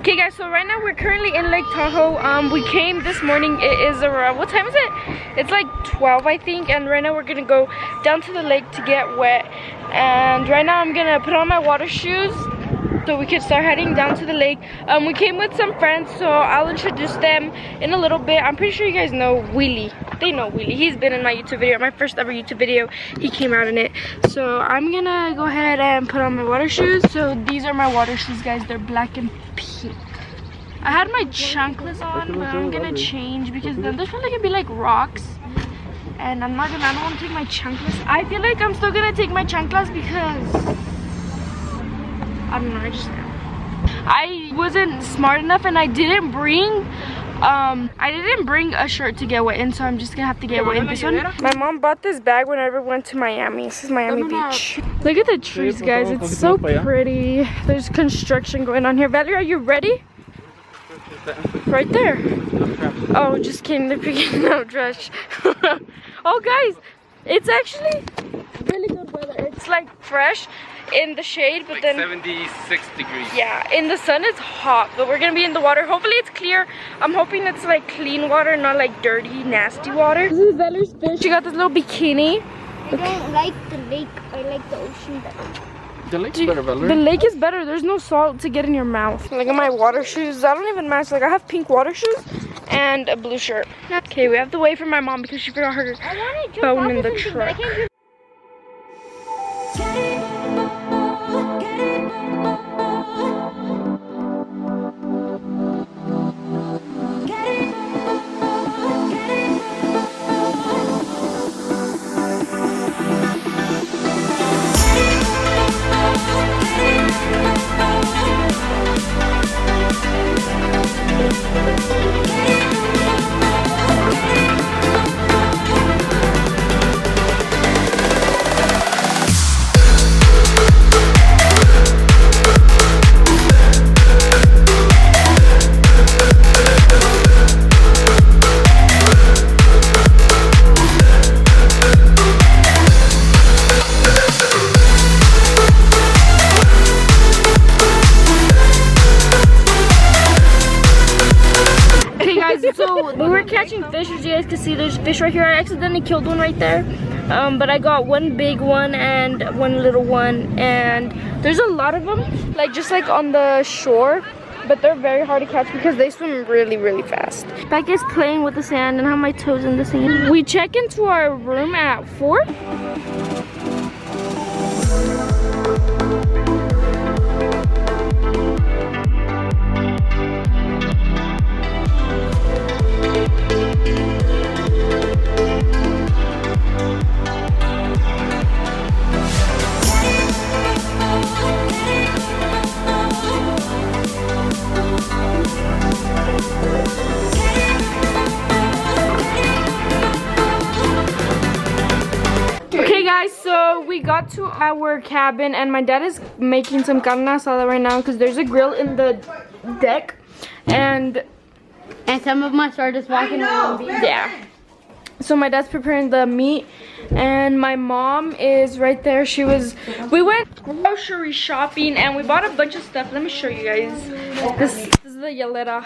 Okay guys, so right now we're currently in Lake Tahoe. We came this morning. It is around, what time is it? It's like 12 I think, and right now we're gonna go down to the lake to get wet. And right now I'm gonna put on my water shoes so we can start heading down to the lake. We came with some friends, so I'll introduce them in a little bit. I'm pretty sure you guys know Wheelie. They know Wheelie. He's been in my YouTube video, my first ever YouTube video. He came out in it. So I'm gonna go ahead and put on my water shoes. So these are my water shoes, guys. They're black and pink. I had my chanclas on, but I'm gonna change because then there's probably gonna be like rocks. And I don't want to take my chanclas. I feel like I'm still gonna take my chanclas because I don't know, I wasn't smart enough and I didn't bring a shirt to get wet in, so I'm just gonna have to get wet in this one. My mom bought this bag whenever we went to Miami. This is Miami Beach. Look at the trees, guys. It's so pretty. There's construction going on here. Valerie, are you ready? Right there. Oh, just kidding. They're picking up trash. Oh, guys, it's actually really good weather. It's like fresh in the shade, but like then 76 degrees. Yeah, in the sun it's hot, but we're gonna be in the water. Hopefully it's clear. I'm hoping it's like clean water, not like dirty, nasty water. This is Valerie's fish. She got this little bikini. I don't like the lake. I like the ocean better. The lake's better, Valerie. The lake is better. There's no salt to get in your mouth. Look at my water shoes. I don't even match. Like, I have pink water shoes and a blue shirt. Okay, we have to wait for my mom because she forgot her phone in the truck. So we were catching fish, as you guys can see. There's fish right here. I accidentally killed one right there, but I got one big one and one little one, and there's a lot of them, like just like on the shore, but they're very hard to catch because they swim really fast. Back is playing with the sand and I have my toes in the sand. We check into our room at 4. So we got to our cabin and my dad is making some carne asada right now because there's a grill in the deck, and some of us are just walking around. Yeah. So my dad's preparing the meat and my mom is right there. We went grocery shopping and we bought a bunch of stuff. Let me show you guys. This is the Yaleta.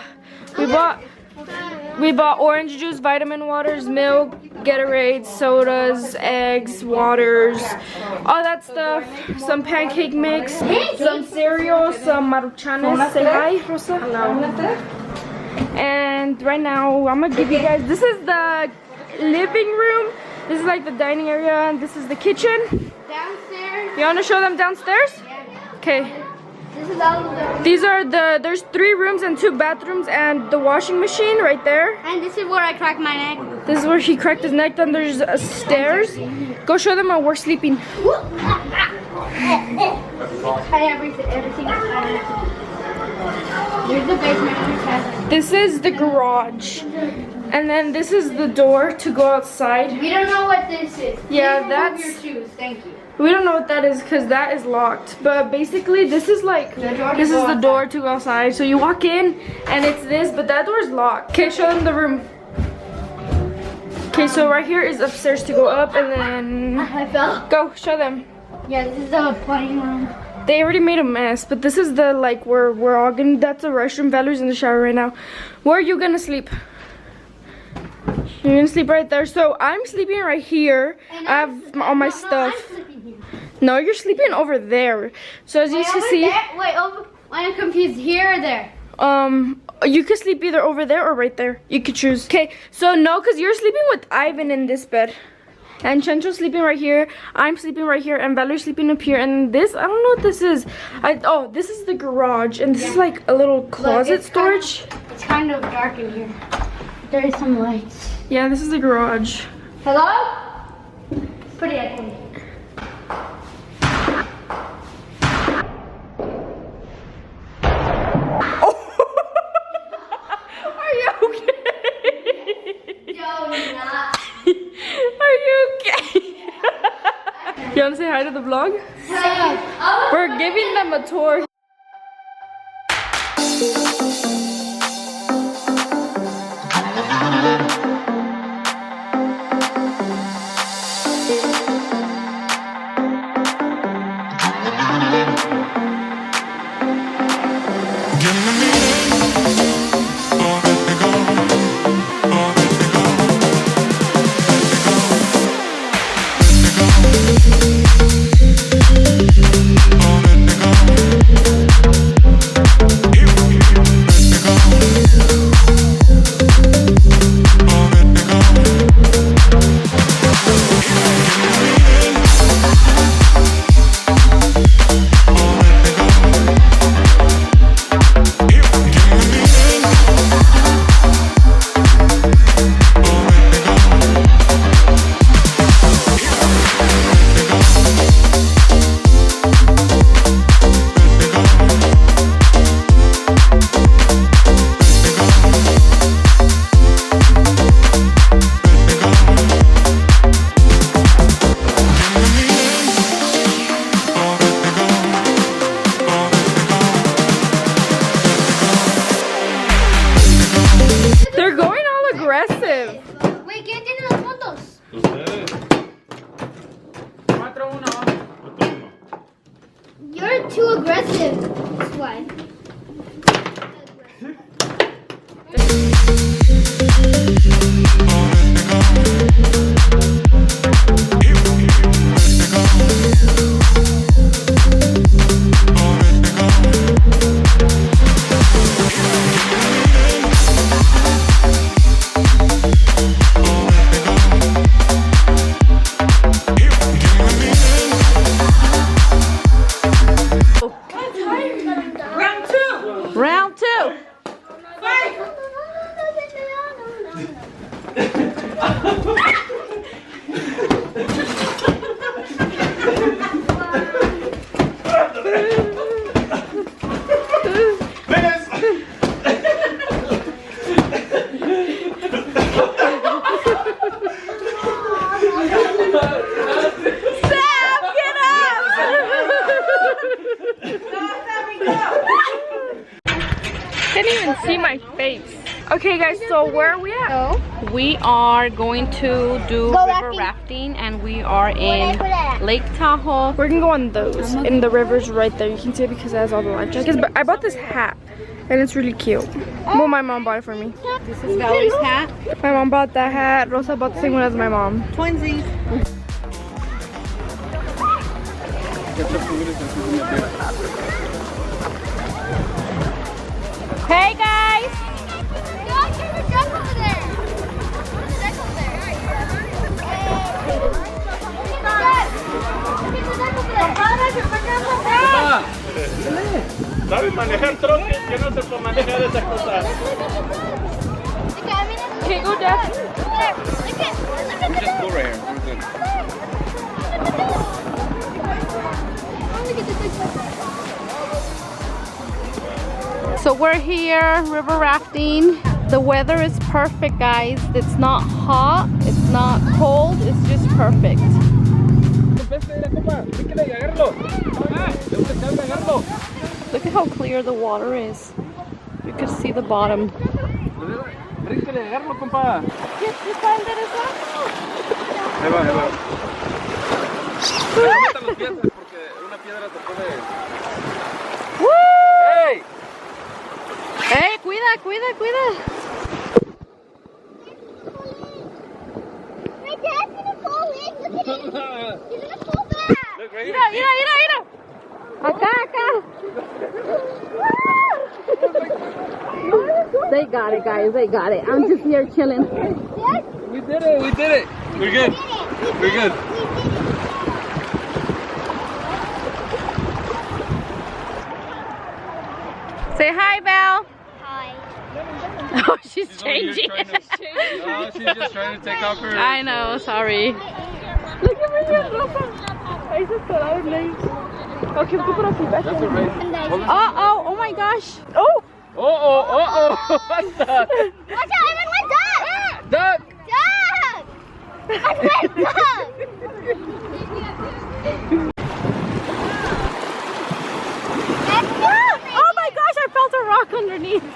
We bought orange juice, vitamin waters, milk, Gatorade, sodas, eggs, waters, all that stuff. Some pancake mix, some cereal, some maruchanes. Say hi, Rosa. Hello. And right now, I'm gonna give you guys, this is the living room. This is like the dining area, and this is the kitchen. Downstairs. You wanna show them downstairs? Yeah. Okay. This is all of them. These are there's 3 rooms and 2 bathrooms and the washing machine right there. And this is where I cracked my neck. This is where he cracked his neck. Then there's stairs. Go show them where we're sleeping. Everything. Here's the basement. This is the garage. And then this is the door to go outside. We don't know what this is. Yeah, Please that's... remove your shoes. Thank you. We don't know what that is because that is locked. But basically, this is like... This is the door to go outside. So you walk in and it's this, but that door is locked. Okay, show them the room. Okay, so right here is upstairs to go up and then... I fell. Go, show them. Yeah, this is the playing room. They already made a mess, but this is the like where we're all gonna. That's the restroom. Valerie's in the shower right now. Where are you gonna sleep? You're gonna sleep right there. So I'm sleeping right here. I have all my stuff. I'm sleeping here. No, you're sleeping over there. So as you can see, Wait, over. I'm confused. Here or there? you could sleep either over there or right there. You could choose. Okay, so no, because you're sleeping with Ivan in this bed. And Chencho's sleeping right here. I'm sleeping right here. And Valerie's sleeping up here. And this, I don't know what this is. Oh, this is the garage. And this is like a little closet storage. It's kind of dark in here. There is some lights. Yeah, this is the garage. Hello? It's pretty echoey. Are you okay? No, not. Are you okay? You want to say hi to the vlog? We're giving them a tour. They're going all aggressive. Wait, ¿quién tiene los puntos? Ustedes. 4-1. You're too aggressive. That's why. Round two. Can't even see my face. Okay guys, so where are we at? We are going to do Go river rafting. rafting and we are in Lake Tahoe. We're gonna go on those in the rivers right there. You can see it because it has all the life jackets. But I bought this hat and it's really cute. Well, my mom bought it for me. This is Valerie's hat. My mom bought that hat. Rosa bought the same one as my mom. Twinsies. Hey guys! ¿Sabes manejar troques? Que no se puede manejar esas cosas. Okay, go Dad. Just go right here. We're good. So we're here river rafting. The weather is perfect, guys. It's not hot, it's not cold, it's just perfect. Look at how clear the water is. You can see the bottom. Ahí va, ahí va. Meta los pies porque una piedra te puede... cuida, cuida. My dad's gonna fall in. Look at him. He's gonna fall back. Look right Mira, mira, mira, mira. Acá, acá. They got it, guys. They got it. I'm just here chilling. We did it. We did it. We're good. We're good. Say hi, Val. Hi. Oh, she's changing. No, she's just trying to take off her. I know, sorry. Look at me, Rafa. Ahí se estará el ley. Okay, we'll put up your back. That's alright. Oh my gosh. Oh! What's that? Watch out, I'm in my duck. Duck. Duck. I'm my duck. Oh my gosh, I felt a rock underneath.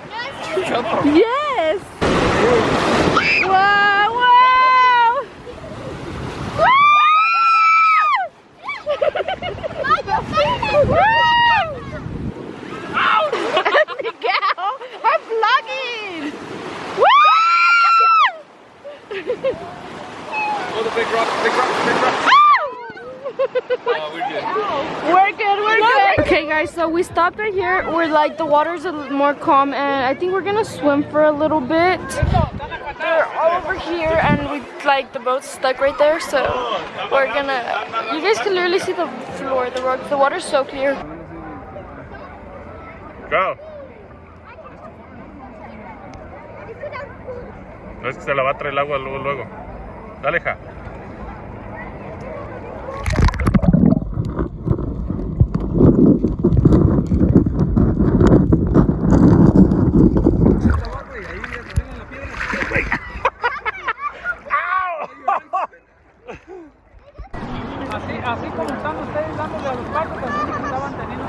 Yes. Wow, wow. Miguel, I'm vlogging. Oh, the big rock, big rock, big rock. Oh, we're good. We're good, we're good. Okay guys, so we stopped right here where like the water's a little more calm and I think we're gonna swim for a little bit. They're all over here and we like the boat's stuck right there, so we're gonna, you guys can literally see the floor, the rocks, the water's so clear. Go. No es que se la va a traer el agua luego. Dale, ja. Así como están ustedes dándole a los barcos, así que estaban teniendo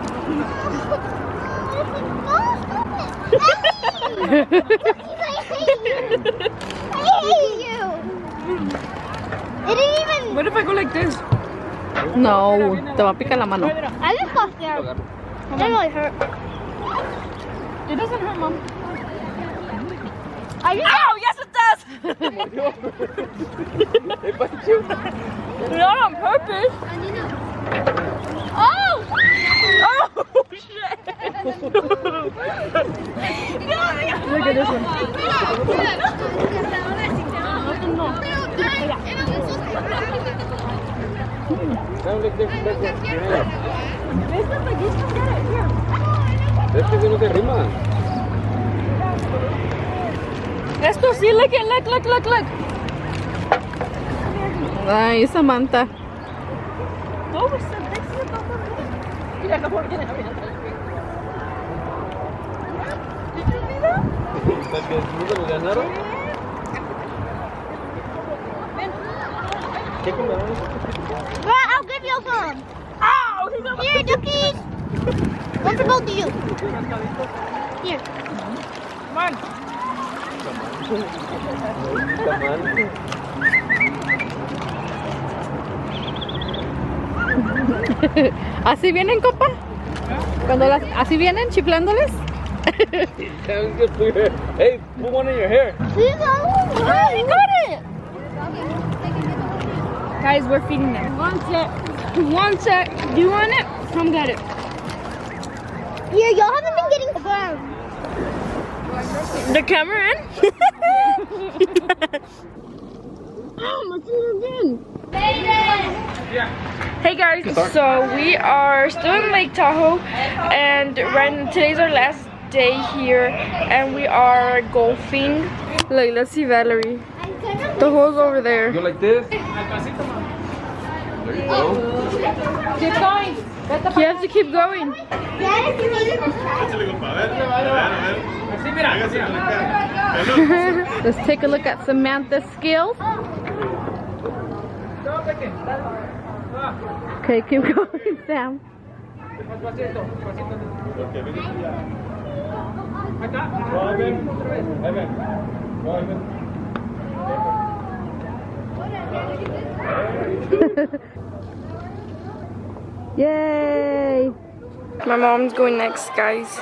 I hate you. It didn't even. What if I go like this? No, te va a picar la mano. I just got scared. It didn't really hurt. It doesn't hurt, Mom. I just. Oh, yes it does! Not on purpose. Oh! Oh, shit! Look at this one. Esto sí, look, look. Ay, Samantha. Oh, we're so big. Yeah, no, we're gonna have it. Did you see that? Well, I'll give you some. Ow! He's over Here, duckies. One for both of you. Here. Come on. ¿Así vienen, compa? ¿Así vienen chiflándoles? Sounds good for your hair. Hey, put one in your hair. Please, oh, you got it. Guys, we're feeding them. One sec. Do you want it? Come get it. Yeah, y'all haven't been getting the ground. The camera in? Hey guys, so we are still in Lake Tahoe and today's our last day here and we are golfing. Look, let's see Valerie. The hole's over there. Go like this. There you go. Keep going. You have to keep going. Let's take a look at Samantha's skills. Okay, keep going, Sam. Yay! My mom's going next, guys.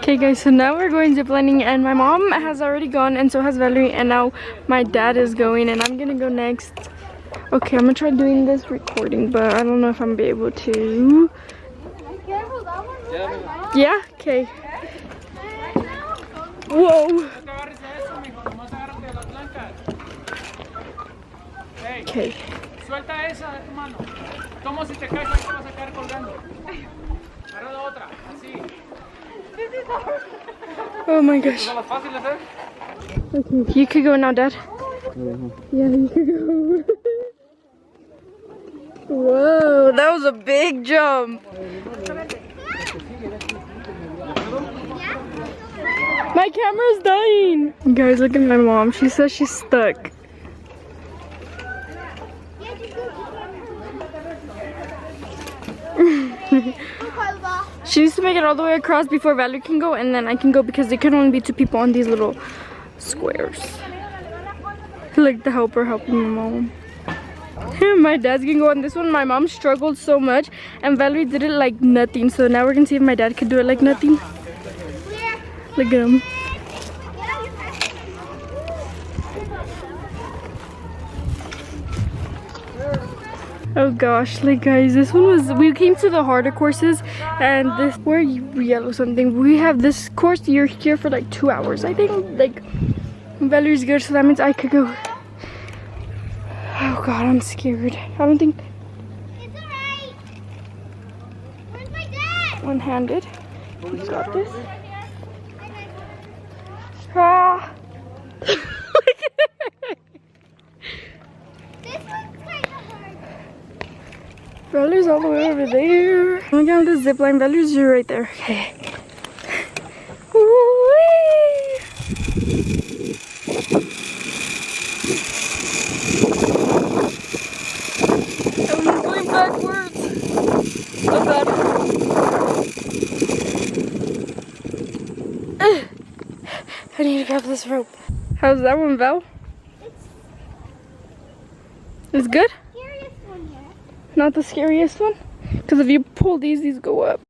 Okay guys, so now we're going ziplining and my mom has already gone and so has Valerie, and now my dad is going and I'm gonna go next. Okay, I'm gonna try doing this recording, but I don't know if I'm gonna be able to. Yeah? Okay. Whoa. Okay. Suelta esa de tu mano. Como si te caes, ahí te vas a quedar colgando. Agarra la otra, así. Oh my gosh. Son las fáciles, ¿eh? Okay, you could go now, Dad. Yeah, you could go. Whoa, that was a big jump. My camera's dying. Guys, look at my mom. She says she's stuck. She needs to make it all the way across before Valerie can go, and then I can go because there can only be 2 people on these little squares. Like the helper helping my mom. My dad's gonna go on this one. My mom struggled so much and Valerie did it like nothing. So now we're gonna see if my dad could do it like nothing. Look at him. Oh gosh, like guys, this one was, we came to the harder courses and this, we're yellow something. We have this course, you're here for like 2 hours. I think like Valerie's good, so that means I could go. Oh god, I'm scared. I don't think. It's alright. Where's my dad? One-handed. You got this. Ah. This one's kind of hard. Valerie's all the way over there. I'm gonna get on the zip line. Valerie's right there. Okay. Woo-wee. Oh, he's going backwards. Oh god. I need to grab this rope. How's that one, Val? It's good? Scariest one here. Not the scariest one? Because if you pull these go up.